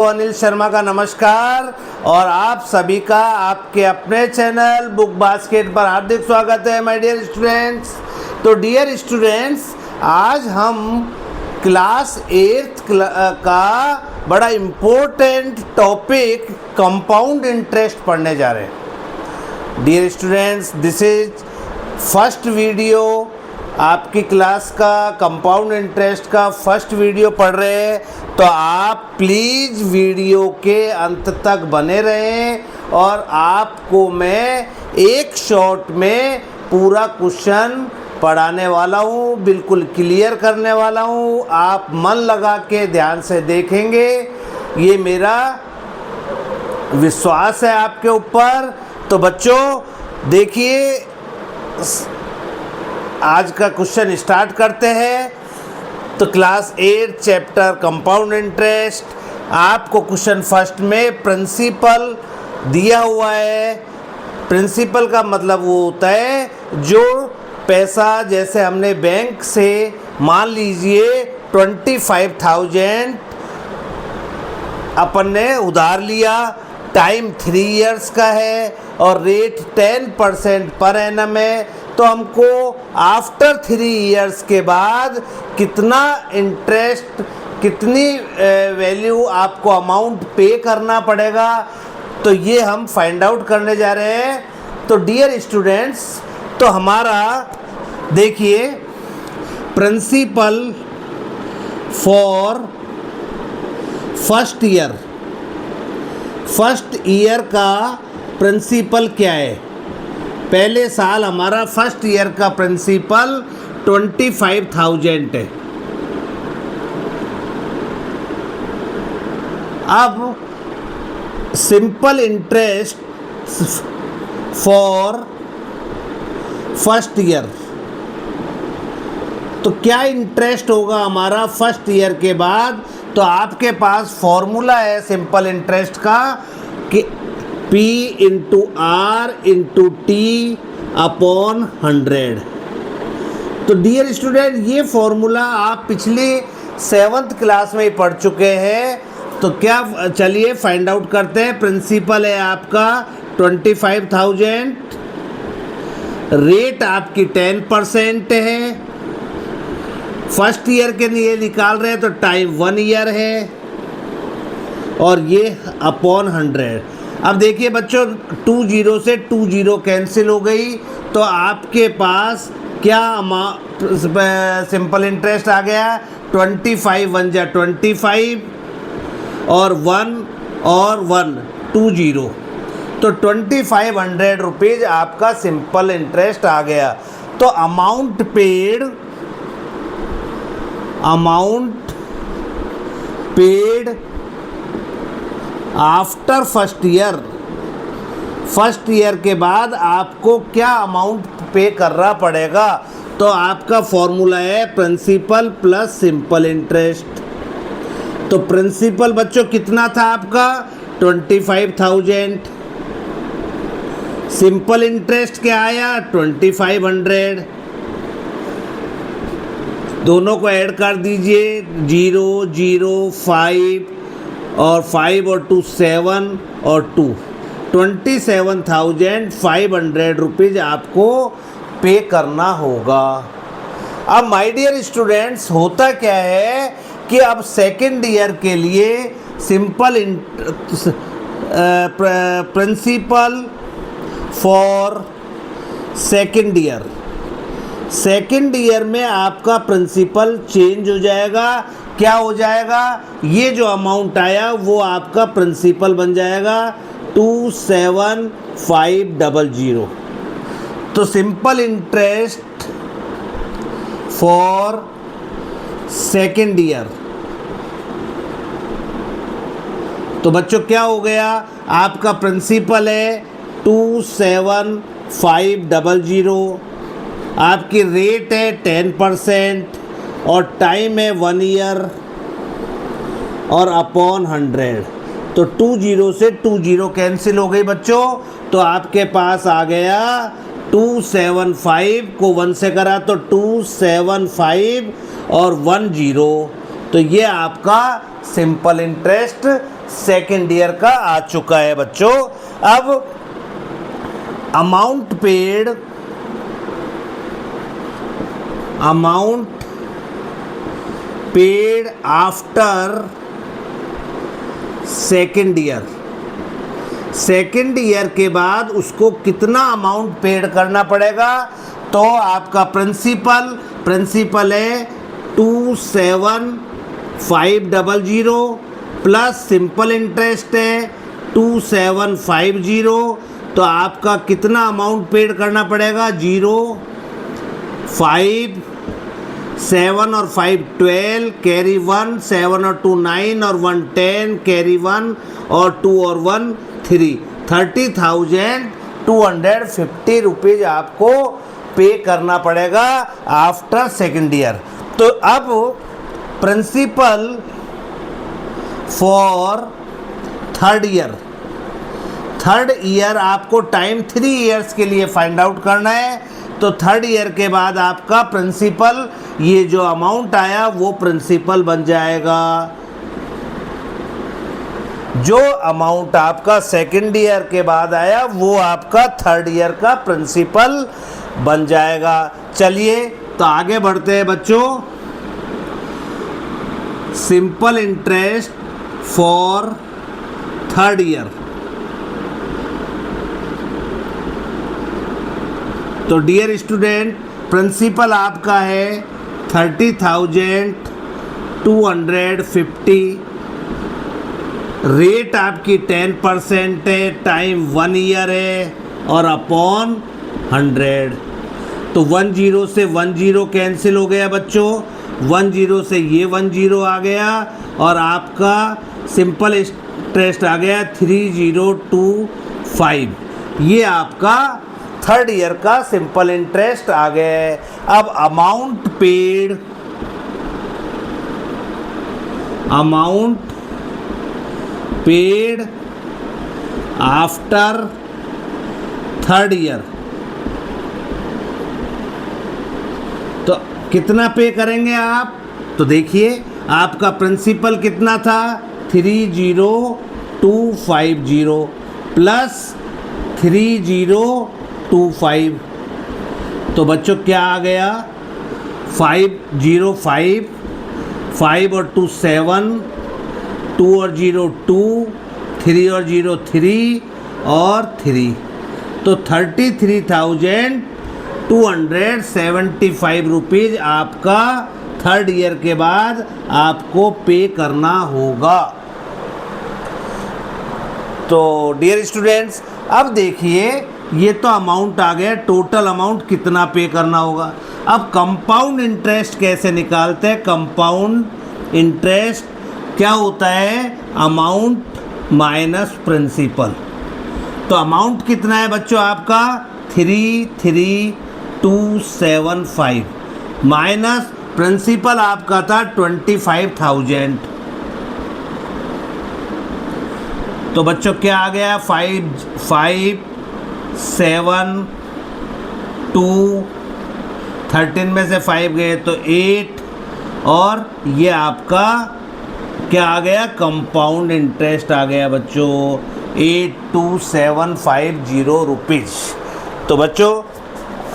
अनिल शर्मा का नमस्कार और आप सभी का आपके अपने चैनल बुक बास्केट पर हार्दिक स्वागत है माय डियर स्टूडेंट्स। तो डियर स्टूडेंट्स, आज हम क्लास 8th का बड़ा इम्पोर्टेंट टॉपिक कंपाउंड इंटरेस्ट पढ़ने जा रहे हैं। Dear students, this is first video आपकी क्लास का कंपाउंड इंटरेस्ट का फर्स्ट वीडियो पढ़ रहे हैं, तो आप प्लीज़ वीडियो के अंत तक बने रहें और आपको मैं एक शॉट में पूरा क्वेश्चन पढ़ाने वाला हूँ, बिल्कुल क्लियर करने वाला हूँ। आप मन लगा के ध्यान से देखेंगे, ये मेरा विश्वास है आपके ऊपर। तो बच्चों देखिए, आज का क्वेश्चन स्टार्ट करते हैं। तो क्लास 8 चैप्टर कंपाउंड इंटरेस्ट, आपको क्वेश्चन फर्स्ट में प्रिंसिपल दिया हुआ है। प्रिंसिपल का मतलब वो होता है जो पैसा, जैसे हमने बैंक से मान लीजिए 25,000 अपन ने उधार लिया, टाइम 3 इयर्स का है और रेट 10% पर एनम है। तो हमको आफ्टर 3 इयर्स के बाद कितना इंटरेस्ट, कितनी वैल्यू आपको अमाउंट पे करना पड़ेगा, तो ये हम फाइंड आउट करने जा रहे हैं। तो डियर स्टूडेंट्स, तो हमारा देखिए प्रिंसिपल फॉर फर्स्ट ईयर का प्रिंसिपल क्या है। पहले साल हमारा फर्स्ट ईयर का प्रिंसिपल 25,000 है। अब simple interest for first year, तो क्या इंटरेस्ट होगा हमारा फर्स्ट ईयर के बाद। तो आपके पास फॉर्मूला है सिंपल इंटरेस्ट का कि P into R into T upon 100। तो डियर स्टूडेंट, ये फॉर्मूला आप पिछली 7th क्लास में ही पढ़ चुके हैं। तो क्या, चलिए फाइंड आउट करते हैं। प्रिंसिपल है आपका 25,000, रेट आपकी 10% है, फर्स्ट ईयर के लिए निकाल रहे हैं तो टाइम 1 ईयर है और ये अपॉन 100। अब देखिए बच्चों, 2 0 से 2 0 कैंसिल हो गई, तो आपके पास क्या सिंपल इंटरेस्ट आ गया। 25 1 जा 25 और 1 20, तो 2500 रुपीज़ आपका सिंपल इंटरेस्ट आ गया। तो amount paid after first year के बाद आपको क्या अमाउंट पे करना पड़ेगा। तो आपका फॉर्मूला है प्रिंसिपल प्लस सिंपल इंटरेस्ट। तो प्रिंसिपल बच्चों कितना था आपका 25,000, सिंपल इंटरेस्ट क्या आया 2500। दोनों को ऐड कर दीजिए, 0 0 5 और 5 और 2 7 और 2 27,500 रुपीज़ आपको पे करना होगा। अब माय डियर स्टूडेंट्स, होता क्या है कि अब सेकेंड ईयर के लिए simple principal for second year में आपका प्रिंसिपल चेंज हो जाएगा। क्या हो जाएगा, ये जो अमाउंट आया वो आपका प्रिंसिपल बन जाएगा 27,500। तो simple interest for second year, तो बच्चों क्या हो गया, आपका प्रिंसिपल है 27,500, आपकी रेट है 10% और टाइम है 1 ईयर और अपॉन 100। तो 2 0 से 2 0 कैंसिल हो गई बच्चों, तो आपके पास आ गया 275 को 1 से करा तो 275 और 10। तो ये आपका सिंपल इंटरेस्ट सेकेंड ईयर का आ चुका है बच्चों। अब amount paid after second year के बाद उसको कितना अमाउंट पेड करना पड़ेगा। तो आपका प्रिंसिपल है 27,500 प्लस सिंपल इंटरेस्ट है 2750। तो आपका कितना अमाउंट पेड करना पड़ेगा 0, 5, 7 और 5 12 कैरी 1, 7 और 2 9 और 1 10 कैरी 1 और 2 और 1 3, 30,250 रुपीज़ आपको पे करना पड़ेगा आफ्टर सेकेंड ईयर। तो अब प्रिंसिपल फॉर थर्ड ईयर आपको टाइम 3 इयर्स के लिए फाइंड आउट करना है। तो थर्ड ईयर के बाद आपका प्रिंसिपल, ये जो अमाउंट आया वो प्रिंसिपल बन जाएगा। जो अमाउंट आपका सेकेंड ईयर के बाद आया वो आपका थर्ड ईयर का प्रिंसिपल बन जाएगा। चलिए तो आगे बढ़ते हैं बच्चों। Simple interest for third year. तो डियर स्टूडेंट, प्रिंसिपल आपका है 30,250, रेट आपकी 10% है, टाइम 1 ईयर है और अपॉन 100। तो 10 से 10 कैंसिल हो गया बच्चों, 10 से ये 10 आ गया और आपका सिंपल इंटरेस्ट आ गया 3025। ये आपका थर्ड ईयर का सिंपल इंटरेस्ट आ गया है। अब amount paid after third year. तो कितना पे करेंगे आप? तो देखिए आपका प्रिंसिपल कितना था 30,250 प्लस 3025। तो बच्चों क्या आ गया 505, 5 और 2 7, 2 और 0 2, 3 और 0 3 और 3। तो 33,275 रुपीज़ आपका थर्ड ईयर के बाद आपको पे करना होगा। तो डियर स्टूडेंट्स, अब देखिए ये तो अमाउंट आ गया, टोटल अमाउंट कितना पे करना होगा। अब कंपाउंड इंटरेस्ट कैसे निकालते हैं? कंपाउंड इंटरेस्ट क्या होता है? Amount minus principal. तो अमाउंट कितना है बच्चों आपका 33,275 माइनस प्रिंसिपल आपका था 25,000। तो बच्चों क्या आ गया 5 5 7 2, 13 में से 5 गए तो 8 और ये आपका क्या आ गया कंपाउंड इंटरेस्ट आ गया बच्चों 82,750 रुपीज़। तो बच्चों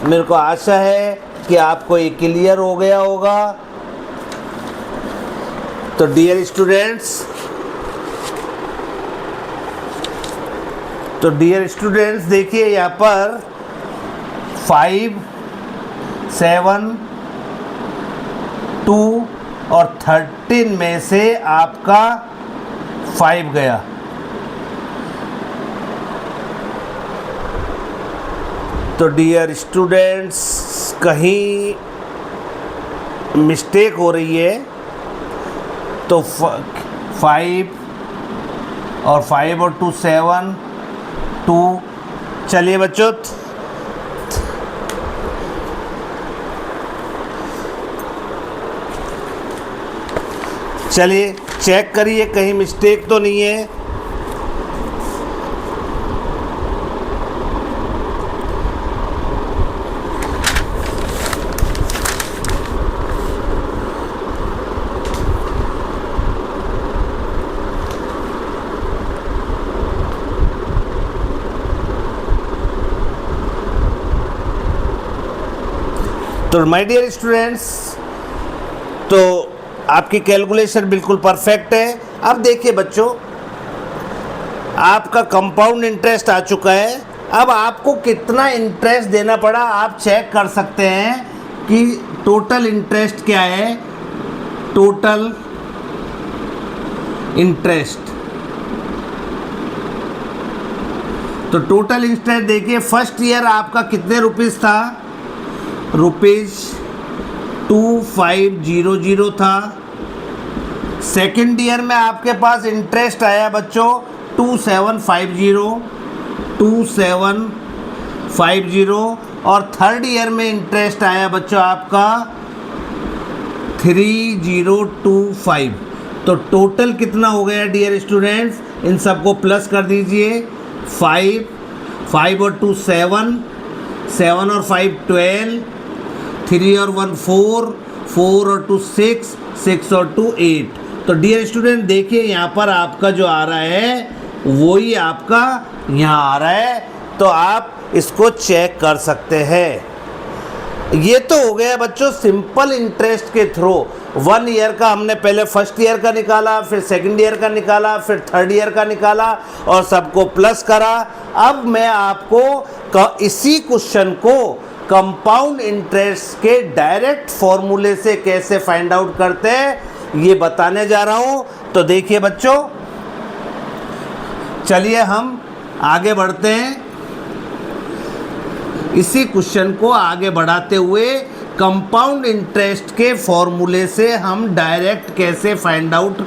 मेरे को आशा है कि आपको ये क्लियर हो गया होगा। तो डियर स्टूडेंट्स देखिए यहाँ पर 5 7 2 और 13 में से आपका 5 गया। तो डियर स्टूडेंट्स कहीं मिस्टेक हो रही है। तो 5 और 5 और 2 7 2। चलिए बच्चों चलिए चेक करिए कहीं मिस्टेक तो नहीं है। तो माय डियर स्टूडेंट्स, तो आपकी कैलकुलेशन बिल्कुल परफेक्ट है। अब देखिए बच्चों, आपका कंपाउंड इंटरेस्ट आ चुका है। अब आपको कितना इंटरेस्ट देना पड़ा आप चेक कर सकते हैं कि टोटल इंटरेस्ट क्या है। टोटल इंटरेस्ट, तो टोटल इंटरेस्ट देखिए, फर्स्ट ईयर आपका कितने रुपीस था, ₹2500 था। सेकेंड ईयर में आपके पास इंटरेस्ट आया बच्चों 2750 और थर्ड ईयर में इंटरेस्ट आया बच्चों आपका 3025। तो टोटल कितना हो गया डियर स्टूडेंट्स, इन सबको प्लस कर दीजिए। 5 और 2 7, 7 और 5 12, 3 और 1 4, 4 और 2 6, 6 और 2 8। तो डियर स्टूडेंट देखिए यहाँ पर आपका जो आ रहा है वही आपका यहाँ आ रहा है, तो आप इसको चेक कर सकते हैं। ये तो हो गया बच्चों सिंपल इंटरेस्ट के थ्रू। 1 ईयर का हमने पहले फर्स्ट ईयर का निकाला, फिर सेकंड ईयर का निकाला, फिर थर्ड ईयर का निकाला और सबको प्लस करा। अब मैं आपको इसी क्वेश्चन को कंपाउंड इंटरेस्ट के डायरेक्ट फॉर्मूले से कैसे फाइंड आउट करते हैं ये बताने जा रहा हूँ। तो देखिए बच्चों, चलिए हम आगे बढ़ते हैं। इसी क्वेश्चन को आगे बढ़ाते हुए कंपाउंड इंटरेस्ट के फॉर्मूले से हम डायरेक्ट कैसे फाइंड आउट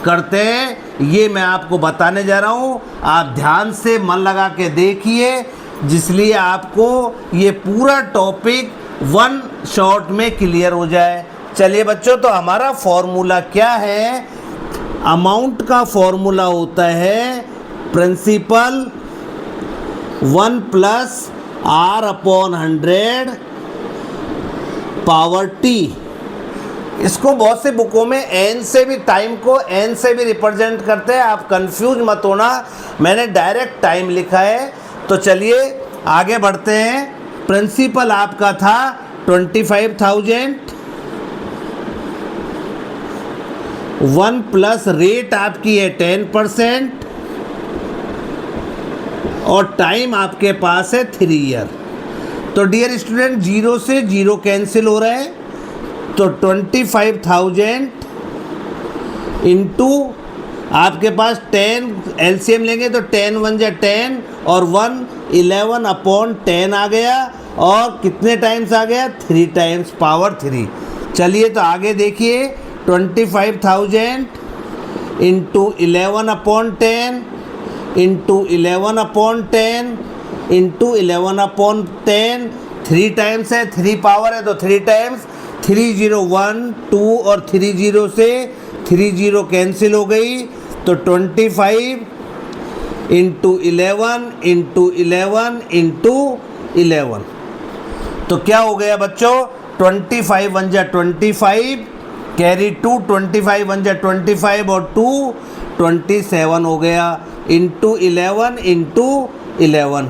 करते हैं ये मैं आपको बताने जा रहा हूँ। आप ध्यान से मन लगा के देखिए, जिसलिए आपको ये पूरा टॉपिक वन शॉट में क्लियर हो जाए। चलिए बच्चों, तो हमारा फॉर्मूला क्या है। अमाउंट का फॉर्मूला होता है प्रिंसिपल 1 + R/100 पावर t। इसको बहुत से बुकों में n से भी, टाइम को n से भी रिप्रेजेंट करते हैं। आप कंफ्यूज मत होना, मैंने डायरेक्ट टाइम लिखा है। तो चलिए आगे बढ़ते हैं। प्रिंसिपल आपका था 25,000, 1 प्लस रेट आपकी है 10% और टाइम आपके पास है 3 ईयर। तो डियर स्टूडेंट, 0 से 0 कैंसिल हो रहा है, तो 25,000 इंटू आपके पास 10 एलसीएम लेंगे तो 10 1 जा 10 और 1 11/10 आ गया। और कितने टाइम्स आ गया, 3 टाइम्स पावर 3। चलिए तो आगे देखिए, 25,000 इंटू 11/10 इंटू 11/10 इंटू 11/10, 3 टाइम्स है, 3 पावर है तो 3 टाइम्स। 3 0 1 2 और 3 0 से 3 0 कैंसिल हो गई, तो 25 इंटू 11 इंटू 11 इंटू 11। तो क्या हो गया बच्चों, 25 1 जा 25, कैरी 2, 25 1 जा 25 और 2 27 हो गया, इंटू 11 इंटू 11।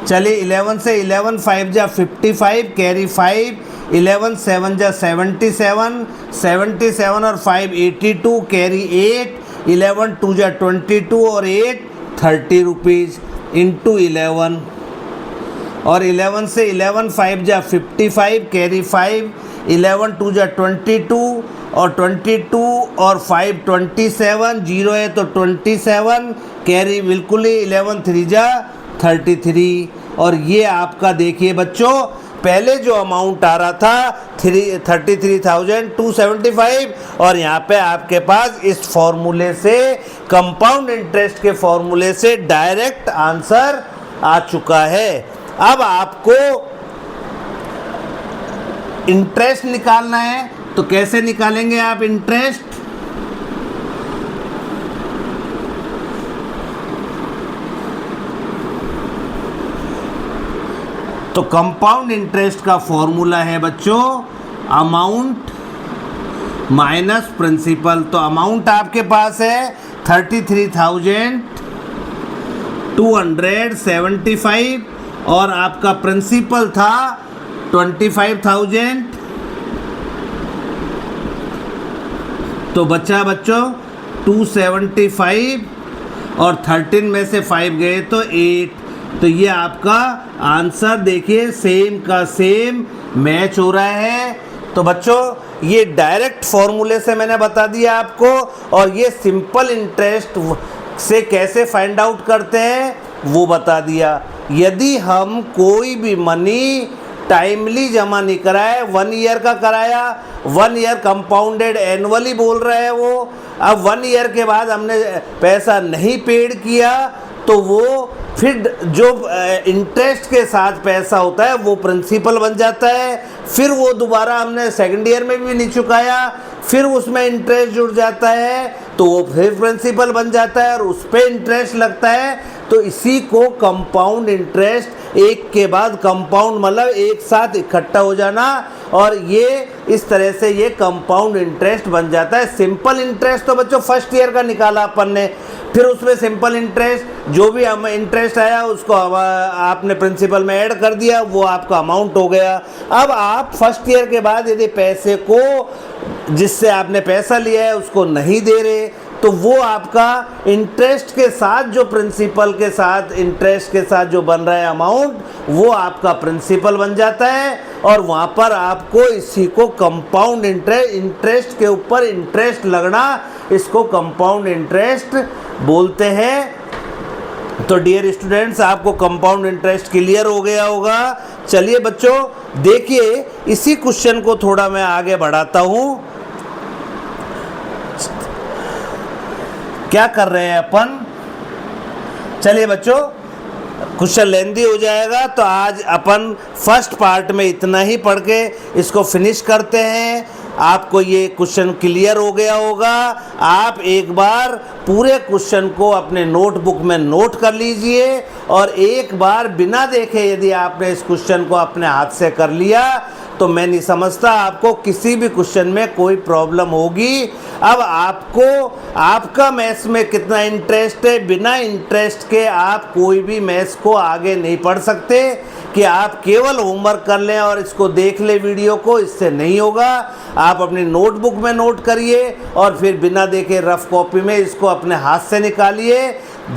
चलिए 11 से 11 5 जा 55, कैरी 5, 11 7 जा 77, 77 और 5 82, कैरी 8, 11 2 जा 22 और 8 30 रुपीज़ इंटू 11। और 11 से 11 5 जा 55, कैरी 5, 11 2 जा 22 और 22 और 5 27, 0 है तो 27, कैरी बिल्कुल ही 11 3 जा 33। और ये आपका देखिए बच्चों, पहले जो अमाउंट आ रहा था 33,275 और यहाँ पे आपके पास इस फॉर्मूले से, कंपाउंड इंटरेस्ट के फॉर्मूले से डायरेक्ट आंसर आ चुका है। अब आपको इंटरेस्ट निकालना है, तो कैसे निकालेंगे आप इंटरेस्ट। तो कंपाउंड इंटरेस्ट का फॉर्मूला है बच्चों अमाउंट माइनस प्रिंसिपल। तो अमाउंट आपके पास है 33,275 और आपका प्रिंसिपल था 25,000, तो बच्चा बच्चों 275 और 13 में से 5 गए तो 8। तो ये आपका आंसर देखिए सेम का सेम मैच हो रहा है। तो बच्चों ये डायरेक्ट फॉर्मूले से मैंने बता दिया आपको, और ये सिंपल इंटरेस्ट से कैसे फाइंड आउट करते हैं वो बता दिया। यदि हम कोई भी मनी टाइमली जमा नहीं कराए, 1 ईयर का कराया, 1 ईयर कंपाउंडेड एनुअली बोल रहे हैं वो, अब 1 ईयर के बाद हमने पैसा नहीं पेड किया तो वो फिर जो इंटरेस्ट के साथ पैसा होता है वो प्रिंसिपल बन जाता है। फिर वो दोबारा हमने सेकंड ईयर में भी नहीं चुकाया, फिर उसमें इंटरेस्ट जुड़ जाता है तो वो फिर प्रिंसिपल बन जाता है और उस पर इंटरेस्ट लगता है। तो इसी को कंपाउंड इंटरेस्ट, एक के बाद कंपाउंड मतलब एक साथ इकट्ठा हो जाना, और ये इस तरह से ये कंपाउंड इंटरेस्ट बन जाता है। सिंपल इंटरेस्ट तो बच्चों फर्स्ट ईयर का निकाला अपन ने, फिर उसमें सिंपल इंटरेस्ट जो भी हमें इंटरेस्ट आया उसको आपने प्रिंसिपल में ऐड कर दिया, वो आपका अमाउंट हो गया। अब आप फर्स्ट ईयर के बाद यदि पैसे को जिससे आपने पैसा लिया है उसको नहीं दे रहे तो वो आपका इंटरेस्ट के साथ जो प्रिंसिपल के साथ इंटरेस्ट के साथ जो बन रहा है अमाउंट वो आपका प्रिंसिपल बन जाता है, और वहाँ पर आपको इसी को कंपाउंड इंटरेस्ट के ऊपर इंटरेस्ट लगना, इसको कंपाउंड इंटरेस्ट बोलते हैं। तो डियर स्टूडेंट्स आपको कंपाउंड इंटरेस्ट क्लियर हो गया होगा। चलिए बच्चों देखिए इसी क्वेश्चन को थोड़ा मैं आगे बढ़ाता हूँ। क्या कर रहे हैं अपन, चलिए बच्चों क्वेश्चन लेंदी हो जाएगा तो आज अपन फर्स्ट पार्ट में इतना ही पढ़ के इसको फिनिश करते हैं। आपको ये क्वेश्चन क्लियर हो गया होगा। आप एक बार पूरे क्वेश्चन को अपने नोटबुक में नोट कर लीजिए, और एक बार बिना देखे यदि आपने इस क्वेश्चन को अपने हाथ से कर लिया तो मैं नहीं समझता आपको किसी भी क्वेश्चन में कोई प्रॉब्लम होगी। अब आपको आपका मैथ्स में कितना इंटरेस्ट है, बिना इंटरेस्ट के आप कोई भी मैथ्स को आगे नहीं पढ़ सकते कि आप केवल होमवर्क कर लें और इसको देख लें वीडियो को, इससे नहीं होगा। आप अपनी नोटबुक में नोट करिए और फिर बिना देखे रफ कॉपी में इसको अपने हाथ से निकालिए।